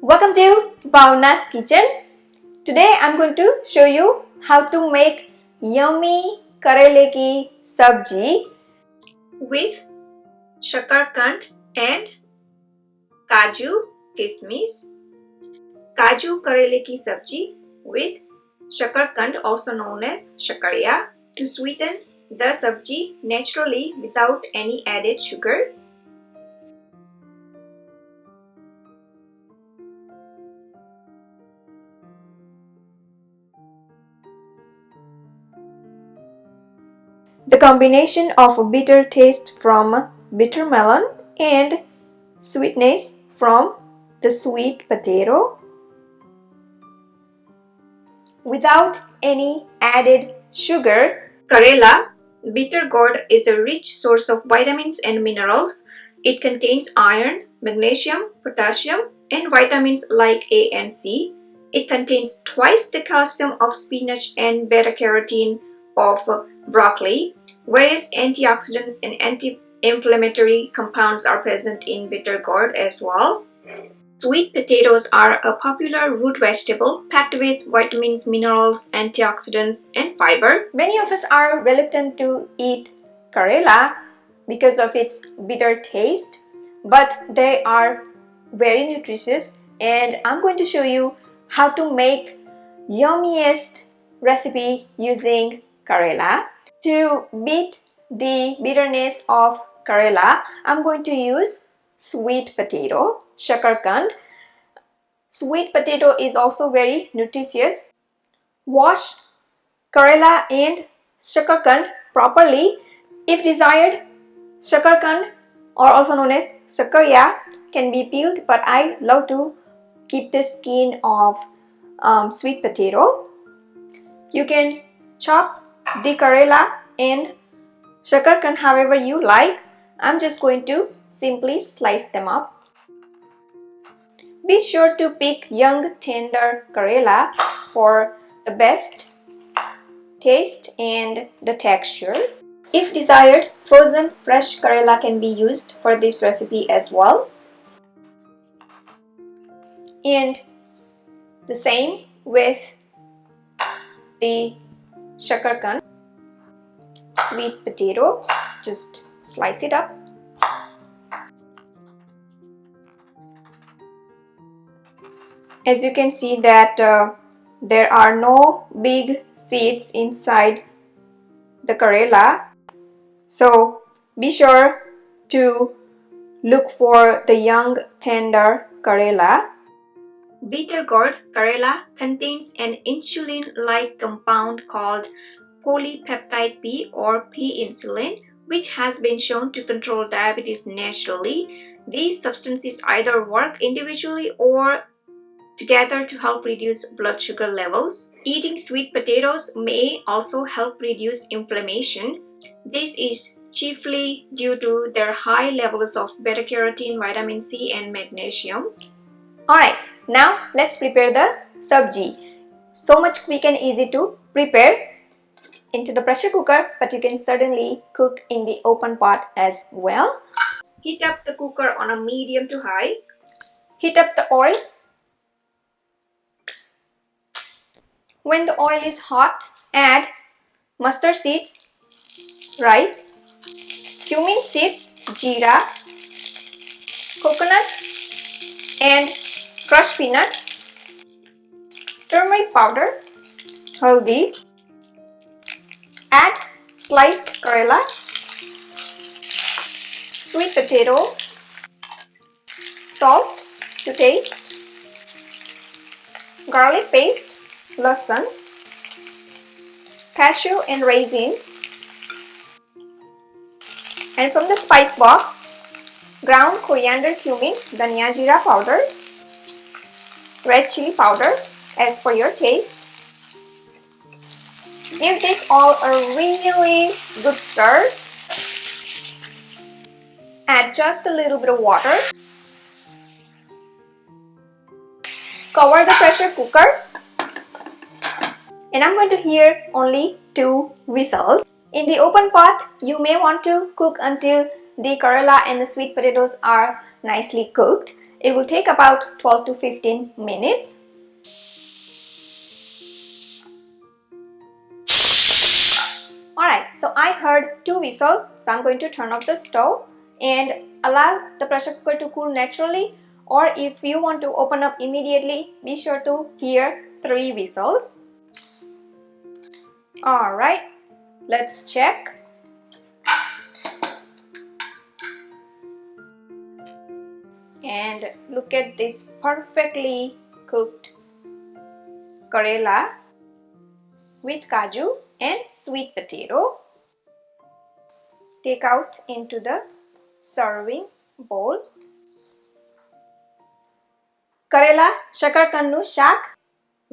Welcome to Bhavna's Kitchen. Today I'm going to show you how to make yummy karele ki sabji with shakarkand and kaju kismis. Kaju karele ki sabji with shakarkand, also known as shakariya, to sweeten the sabji naturally without any added sugar. The combination of bitter taste from bitter melon and sweetness from the sweet potato without any added sugar. Karela, bitter gourd, is a rich source of vitamins and minerals. It contains iron, magnesium, potassium, and vitamins like A and C. It contains twice the calcium of spinach and beta-carotene of broccoli, whereas antioxidants and anti-inflammatory compounds are present in bitter gourd as well. Sweet potatoes are a popular root vegetable packed with vitamins, minerals, antioxidants, and fiber. Many of us are reluctant to eat karela because of its bitter taste, but they are very nutritious, and I'm going to show you how to make yummiest recipe using karela. To beat the bitterness of karela, I'm going to use sweet potato, shakarkand. Sweet potato is also very nutritious. Wash karela and shakarkand properly. If desired, shakarkand, or also known as sakariya, can be peeled, but I love to keep the skin of sweet potato. You can chop the karela and shakarkand however you like. I'm just going to simply slice them up. Be sure to pick young tender karela for the best taste and the texture. If desired, frozen fresh karela can be used for this recipe as well. And the same with the shakarkand. Sweet potato, just slice it up. As you can see that there are no big seeds inside the karela, so be sure to look for the young tender karela. Bitter gourd karela contains an insulin-like compound called polypeptide P or P-insulin, which has been shown to control diabetes naturally. These substances either work individually or together to help reduce blood sugar levels. Eating sweet potatoes may also help reduce inflammation. This is chiefly due to their high levels of beta-carotene, vitamin C, and magnesium. Alright, now let's prepare the sabji. So much quick and easy to prepare into the pressure cooker, but you can certainly cook in the open pot as well. Heat up the cooker on a medium to high. Heat up the oil. When the oil is hot, add mustard seeds, right, cumin seeds, jeera, coconut and crushed peanut, turmeric powder, haldi, add sliced karela, sweet potato, salt to taste, garlic paste, lasan, cashew and raisins, and from the spice box, ground coriander, cumin, dhania jeera powder, red chili powder as per your taste. Give this all a really good stir. Add just a little bit of water. Cover the pressure cooker. And I'm going to hear only 2 whistles. In the open pot, you may want to cook until the karela and the sweet potatoes are nicely cooked. It will take about 12 to 15 minutes. Alright, so I heard 2 whistles, so I'm going to turn off the stove and allow the pressure cooker to cool naturally, or if you want to open up immediately, be sure to hear 3 whistles. Alright, let's check. And look at this perfectly cooked Karela with kaju and sweet potato. Take out into the serving bowl. Karela Shakar Kannu Shak,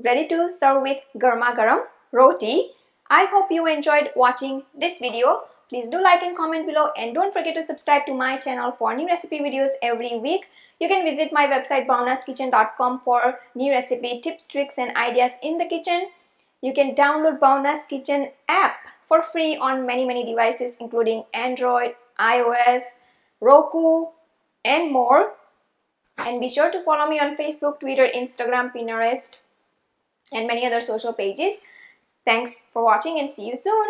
ready to serve with garma garam roti. I hope you enjoyed watching this video. Please do like and comment below, and don't forget to subscribe to my channel for new recipe videos every week. You can visit my website bhavnaskitchen.com for new recipe tips, tricks and ideas in the kitchen. You can download Bhavna's Kitchen app for free on many devices including Android, iOS, Roku and more. And be sure to follow me on Facebook, Twitter, Instagram, Pinterest and many other social pages. Thanks for watching and see you soon.